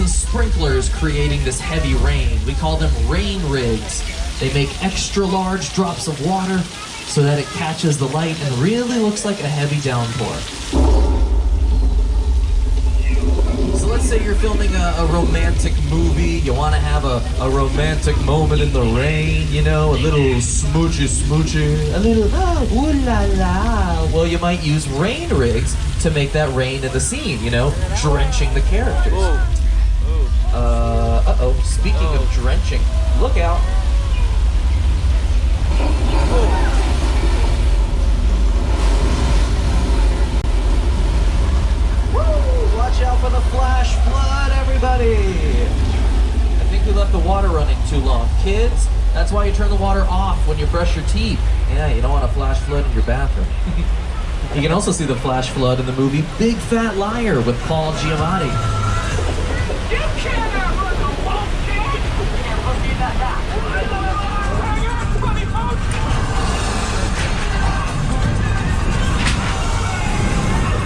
Speaker 2: sprinklers creating this heavy rain. We call them rain rigs. They make extra large drops of water so that it catches the light and really looks like a heavy downpour. So let's say you're filming a romantic movie, you want to have a romantic moment in the rain, you know, a little smoochy, a little ooh la la. Well, you might use rain rigs to make that rain in the scene, you know, drenching the characters. Speaking of drenching, look out. Watch out for the flash flood, everybody! I think we left the water running too long. Kids, that's why you turn the water off when you brush your teeth. Yeah, you don't want a flash flood in your bathroom. You can also see the flash flood in the movie Big Fat Liar with Paul Giamatti.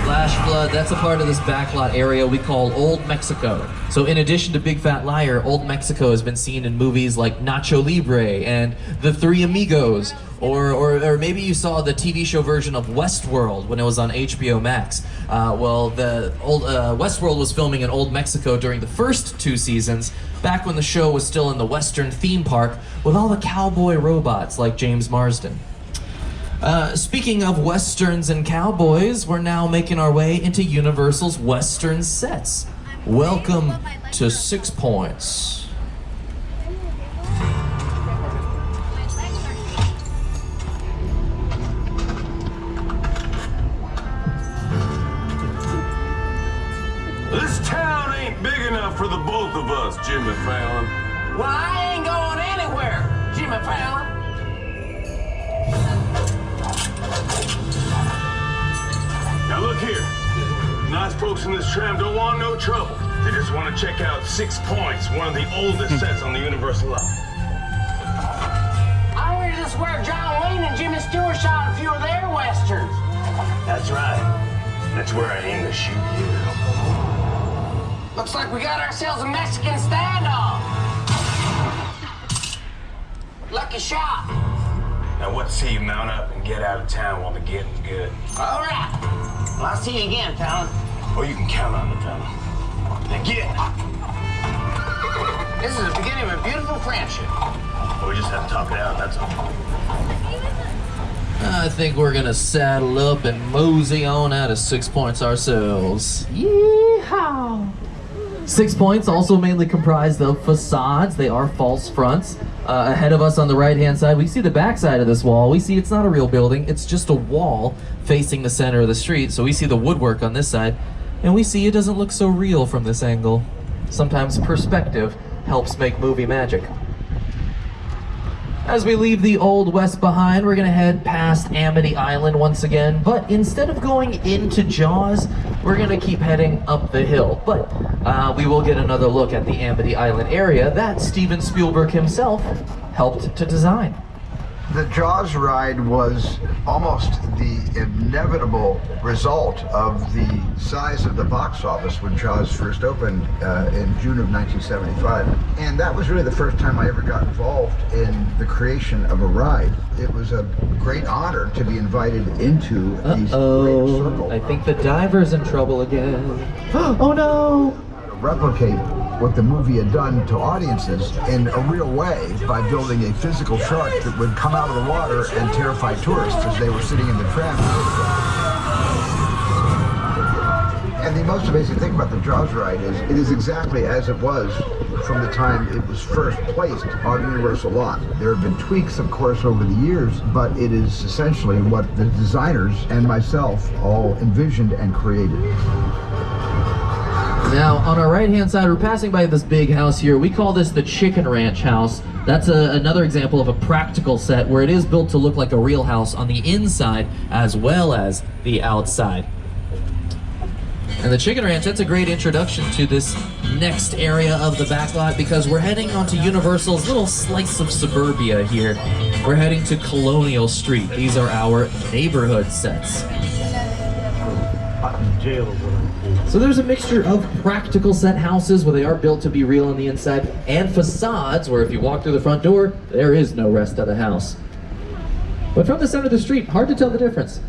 Speaker 2: Flash flood that's a part of this backlot area we call Old Mexico. So in addition to Big Fat Liar, Old Mexico has been seen in movies like Nacho Libre and The Three Amigos, or maybe you saw the TV show version of Westworld when it was on HBO Max. Well, the old Westworld was filming in Old Mexico during the first 2 seasons, back when the show was still in the Western theme park with all the cowboy robots like James Marsden. Speaking of westerns and cowboys, we're now making our way into Universal's Western sets. Welcome to 6 Points.
Speaker 3: This town ain't big enough for the both of us, Jimmy Fallon.
Speaker 6: Well, I ain't going anywhere, Jimmy Fallon.
Speaker 3: Now look here. Nice folks in this tram don't want no trouble. They just want to check out 6 Points, one of the oldest sets on the Universal line.
Speaker 6: I heard this is where John Wayne and Jimmy Stewart shot a few of their westerns.
Speaker 3: That's right. That's where I aim to shoot you.
Speaker 6: Looks like we got ourselves a Mexican standoff. Lucky shot.
Speaker 3: Now what say you mount up and get out of town while the getting's good?
Speaker 6: All right. Well, I'll see you again, Fallon.
Speaker 3: Oh, you can count on it, fella. Now get.
Speaker 6: This is the beginning of a beautiful friendship.
Speaker 3: We just have to talk it out, that's all.
Speaker 2: I think we're gonna saddle up and mosey on out of 6 Points ourselves. Yeehaw! 6 Points also mainly comprised of facades. They are false fronts. Ahead of us on the right-hand side, we see the back side of this wall. We see it's not a real building. It's just a wall facing the center of the street. So we see the woodwork on this side, and we see it doesn't look so real from this angle. Sometimes perspective helps make movie magic. As we leave the Old West behind, we're gonna head past Amity Island once again, but instead of going into Jaws, we're gonna keep heading up the hill. But we will get another look at the Amity Island area that Steven Spielberg himself helped to design.
Speaker 17: The Jaws ride was almost the inevitable result of the size of the box office when Jaws first opened in June of 1975. And that was really the first time I ever got involved in the creation of a ride. It was a great honor to be invited into these great circles.
Speaker 2: I think the diver's in trouble again. Oh no!
Speaker 17: Replicate what the movie had done to audiences in a real way by building a physical shark that would come out of the water and terrify tourists as they were sitting in the tram. And the most amazing thing about the Jaws ride is it is exactly as it was from the time it was first placed on Universal lot. There have been tweaks, of course, over the years, but it is essentially what the designers and myself all envisioned and created.
Speaker 2: Now, on our right-hand side, we're passing by this big house here. We call this the Chicken Ranch house. That's another example of a practical set where it is built to look like a real house on the inside as well as the outside. And the Chicken Ranch, that's a great introduction to this next area of the backlot because we're heading onto Universal's little slice of suburbia here. We're heading to Colonial Street. These are our neighborhood sets. So there's a mixture of practical set houses where they are built to be real on the inside and facades where if you walk through the front door, there is no rest of the house. But from the center of the street, hard to tell the difference.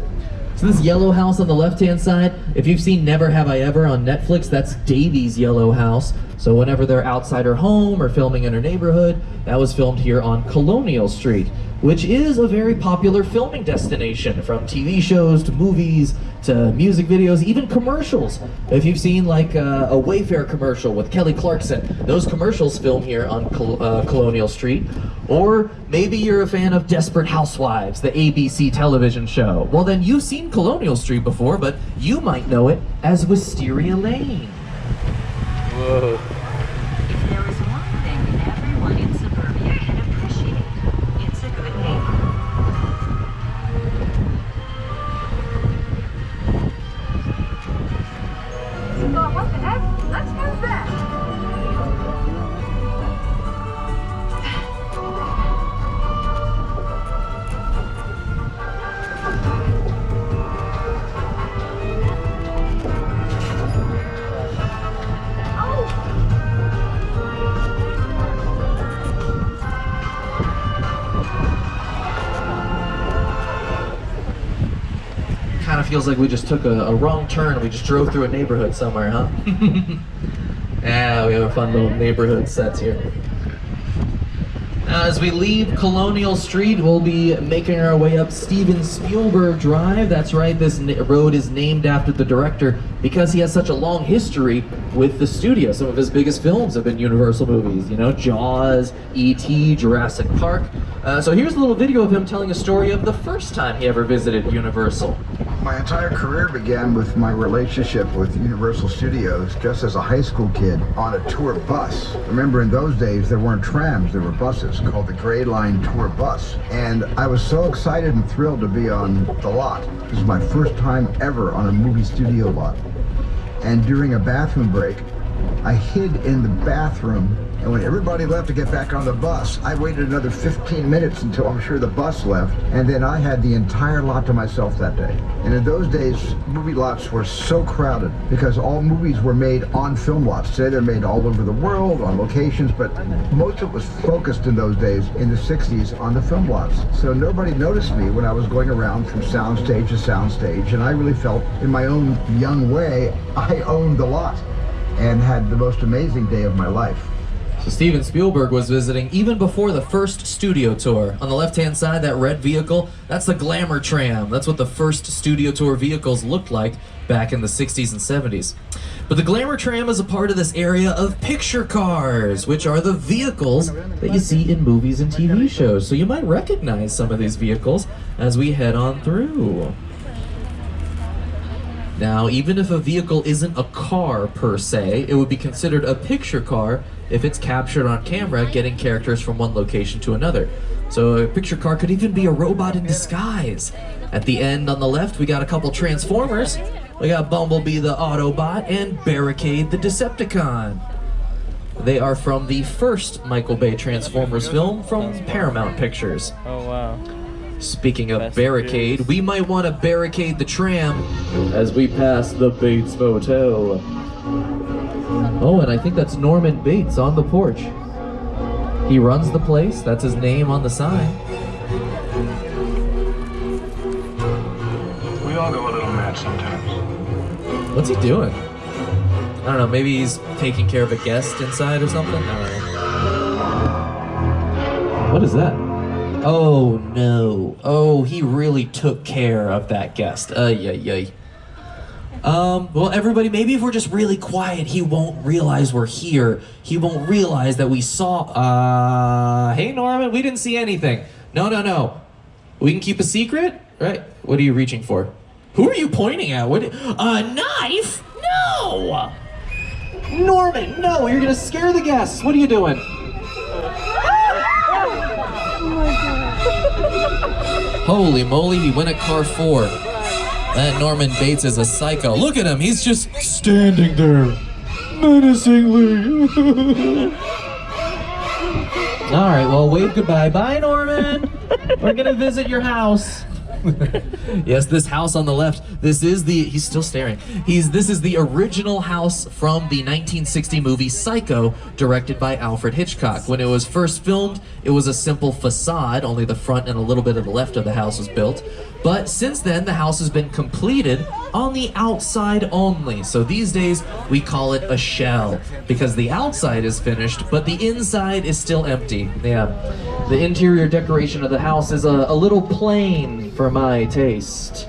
Speaker 2: So this yellow house on the left-hand side, if you've seen Never Have I Ever on Netflix, that's Davy's yellow house. So whenever they're outside her home or filming in her neighborhood, that was filmed here on Colonial Street, which is a very popular filming destination, from TV shows to movies to music videos, even commercials. If you've seen like a Wayfair commercial with Kelly Clarkson, those commercials film here on Colonial Street. Or maybe you're a fan of Desperate Housewives, the ABC television show. Well then you've seen Colonial Street before, but you might know it as Wisteria Lane. Whoa.
Speaker 19: If there is one thing everyone in suburbia can appreciate, it's a good neighbor. So what the heck? Let's move that.
Speaker 2: kind of feels like we just took a wrong turn. We just drove through a neighborhood somewhere, huh? Yeah, we have a fun little neighborhood sets here. Now, as we leave Colonial Street, we'll be making our way up Steven Spielberg Drive. That's right, this road is named after the director because he has such a long history with the studio. Some of his biggest films have been Universal movies, you know, Jaws, E.T., Jurassic Park. So here's a little video of him telling a story of the first time he ever visited Universal.
Speaker 17: My entire career began with my relationship with Universal Studios just as a high school kid on a tour bus. Remember, in those days, there weren't trams, there were buses called the Gray Line Tour Bus. And I was so excited and thrilled to be on the lot. This was my first time ever on a movie studio lot. And during a bathroom break, I hid in the bathroom, and when everybody left to get back on the bus, I waited another 15 minutes until I'm sure the bus left, and then I had the entire lot to myself that day. And in those days, movie lots were so crowded because all movies were made on film lots. Today they're made all over the world, on locations, but most of it was focused in those days, in the 60s, on the film lots. So nobody noticed me when I was going around from soundstage to soundstage, and I really felt, in my own young way, I owned the lot and had the most amazing day of my life.
Speaker 2: So Steven Spielberg was visiting even before the first studio tour. On the left-hand side, that red vehicle, that's the Glamour Tram. That's what the first studio tour vehicles looked like back in the 60s and 70s. But the Glamour Tram is a part of this area of picture cars, which are the vehicles that you see in movies and TV shows. So you might recognize some of these vehicles as we head on through. Now, even if a vehicle isn't a car per se, it would be considered a picture car if it's captured on camera getting characters from one location to another. So a picture car could even be a robot in disguise. At the end on the left, we got a couple Transformers. We got Bumblebee the Autobot and Barricade the Decepticon. They are from the first Michael Bay Transformers film from Paramount Pictures.
Speaker 1: Oh, wow.
Speaker 2: Speaking of barricade, we might want to barricade the tram as we pass the Bates Motel. Oh, and I think that's Norman Bates on the porch. He runs the place, that's his name on the sign.
Speaker 3: We all go a little mad sometimes.
Speaker 2: What's he doing? I don't know, maybe he's taking care of a guest inside or something? I don't know. What is that? Oh no. Oh, he really took care of that guest. Yay. Well, everybody, maybe if we're just really quiet, he won't realize we're here. He won't realize that we saw, hey Norman, we didn't see anything. No. We can keep a secret? Right? What are you reaching for? Who are you pointing at? What? A knife? No! Norman, no, you're gonna scare the guests. What are you doing? Holy moly, he went at car 4. That Norman Bates is a psycho. Look at him, he's just standing there, menacingly. Alright, well, wave goodbye. Bye, Norman. We're gonna visit your house. Yes, this house on the left, he's still staring. This is the original house from the 1960 movie Psycho, directed by Alfred Hitchcock. When it was first filmed, it was a simple facade, only the front and a little bit of the left of the house was built. But since then, the house has been completed on the outside only. So these days, we call it a shell, because the outside is finished, but the inside is still empty. Yeah, the interior decoration of the house is a little plain for my taste.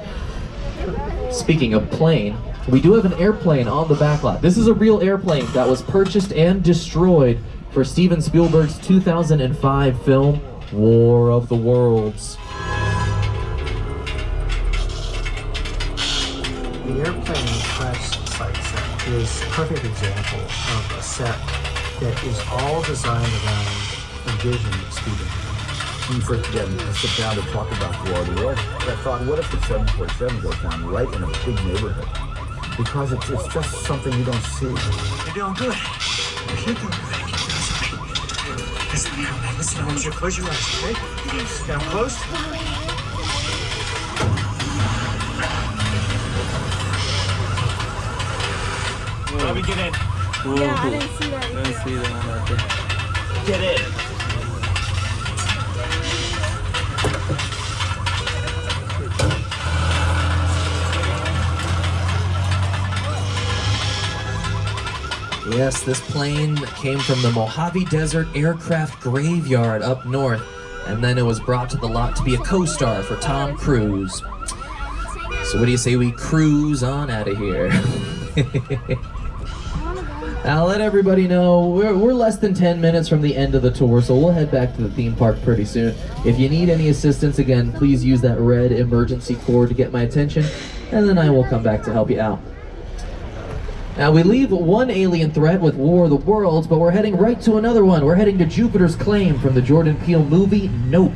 Speaker 2: Speaking of plain, we do have an airplane on the back lot. This is a real airplane that was purchased and destroyed for Steven Spielberg's 2005 film, War of the Worlds.
Speaker 6: The airplane crash site set is a perfect example of a set that is all designed around a vision that Steven had.
Speaker 17: When you first began to sit down to talk about War of the Worlds, I thought, what if the 747 goes down right in a big neighborhood? Because it's just something you don't see.
Speaker 10: You're doing good. You're doing good. Listen, I want you to close your eyes, okay? Down close. Bobby, get in.
Speaker 1: Yeah, I didn't see that. I didn't see that.
Speaker 10: Get in.
Speaker 2: Yes, this plane came from the Mojave Desert Aircraft Graveyard up north, and then it was brought to the lot to be a co-star for Tom Cruise. So what do you say we cruise on out of here? I'll let everybody know we're less than 10 minutes from the end of the tour, so we'll head back to the theme park pretty soon. If you need any assistance, again, please use that red emergency cord to get my attention, and then I will come back to help you out. Now, we leave one alien threat with War of the Worlds, but we're heading right to another one. We're heading to Jupiter's Claim from the Jordan Peele movie, Nope.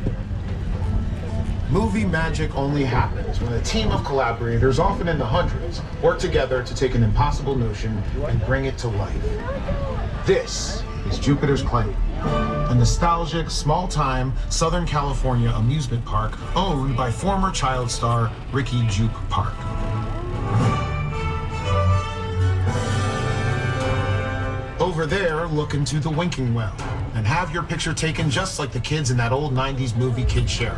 Speaker 20: Movie magic only happens when a team of collaborators, often in the hundreds, work together to take an impossible notion and bring it to life. This is Jupiter's Claim, a nostalgic, small-time Southern California amusement park owned by former child star Ricky Jupe Park. Over there, look into the winking well and have your picture taken just like the kids in that old 90s movie Kid Sheriff.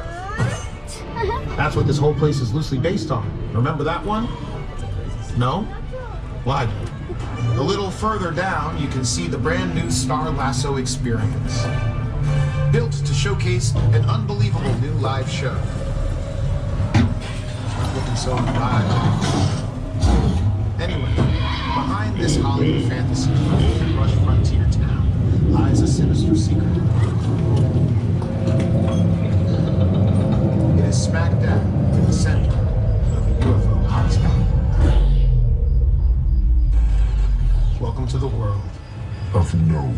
Speaker 20: That's what this whole place is loosely based on. Remember that one? No? Well, I do. A little further down, you can see the brand new Star Lasso experience. Built to showcase an unbelievable new live show. Not looking so live. Anyway, behind this Hollywood fantasy rush frontier town lies a sinister secret. It is smack dab in the center of a UFO hotspot. Welcome to the world of No.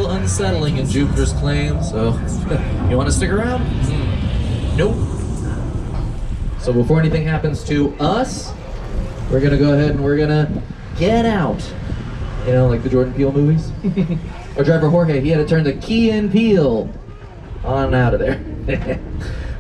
Speaker 2: Unsettling in Jupiter's Claim, so you want to stick around? Nope. So before anything happens to us, we're gonna go ahead and we're gonna get out. You know, like the Jordan Peele movies. Our driver Jorge, he had to turn the key and Peele on out of there.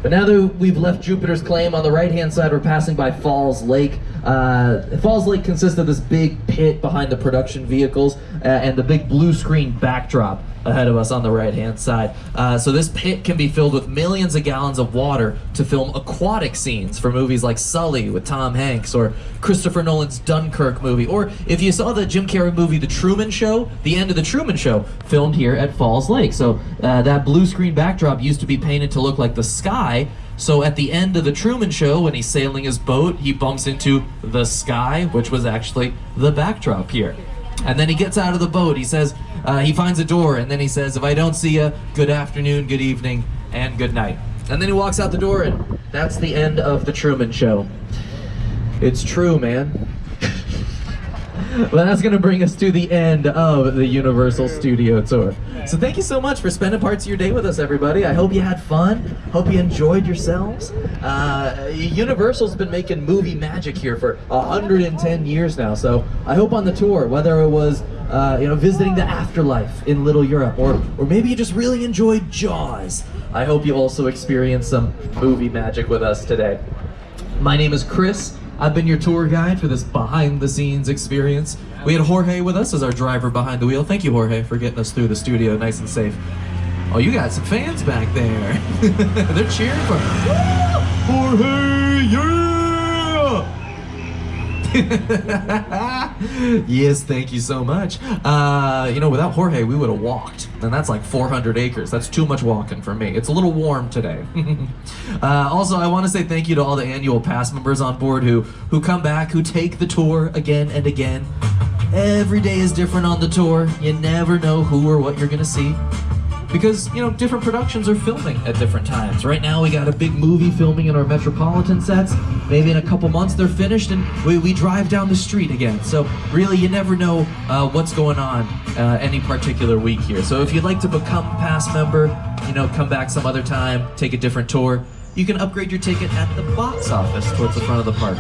Speaker 2: But now that we've left Jupiter's Claim, on the right-hand side, we're passing by Falls Lake. Falls Lake consists of this big pit behind the production vehicles and the big blue screen backdrop ahead of us on the right-hand side. So this pit can be filled with millions of gallons of water to film aquatic scenes for movies like Sully with Tom Hanks, or Christopher Nolan's Dunkirk movie, or if you saw the Jim Carrey movie The Truman Show, the end of The Truman Show filmed here at Falls Lake. So that blue screen backdrop used to be painted to look like the sky. So at the end of The Truman Show, when he's sailing his boat, he bumps into the sky, which was actually the backdrop here. And then he gets out of the boat, he says, he finds a door, and then he says, if I don't see you, good afternoon, good evening, and good night. And then he walks out the door, and that's the end of The Truman Show. It's true, man. Well, that's going to bring us to the end of the Universal Studio Tour. So thank you so much for spending parts of your day with us, everybody. I hope you had fun. Hope you enjoyed yourselves. Universal's been making movie magic here for 110 years now. So I hope on the tour, whether it was visiting the afterlife in Little Europe, or maybe you just really enjoyed Jaws, I hope you also experienced some movie magic with us today. My name is Chris. I've been your tour guide for this behind-the-scenes experience. We had Jorge with us as our driver behind the wheel. Thank you, Jorge, for getting us through the studio nice and safe. Oh, you got some fans back there. They're cheering for Jorge, yeah! Yes, thank you so much. Without Jorge, we would have walked, and that's like 400 acres. That's too much walking for me. It's a little warm today. Also, I want to say thank you to all the annual pass members on board who come back, who take the tour again and again. Every day is different on the tour. You never know who or what you're gonna see, because different productions are filming at different times. Right now we got a big movie filming in our Metropolitan sets. Maybe in a couple months they're finished and we drive down the street again. So really, you never know what's going on any particular week here. So if you'd like to become a pass member, come back some other time, take a different tour, you can upgrade your ticket at the box office towards the front of the park.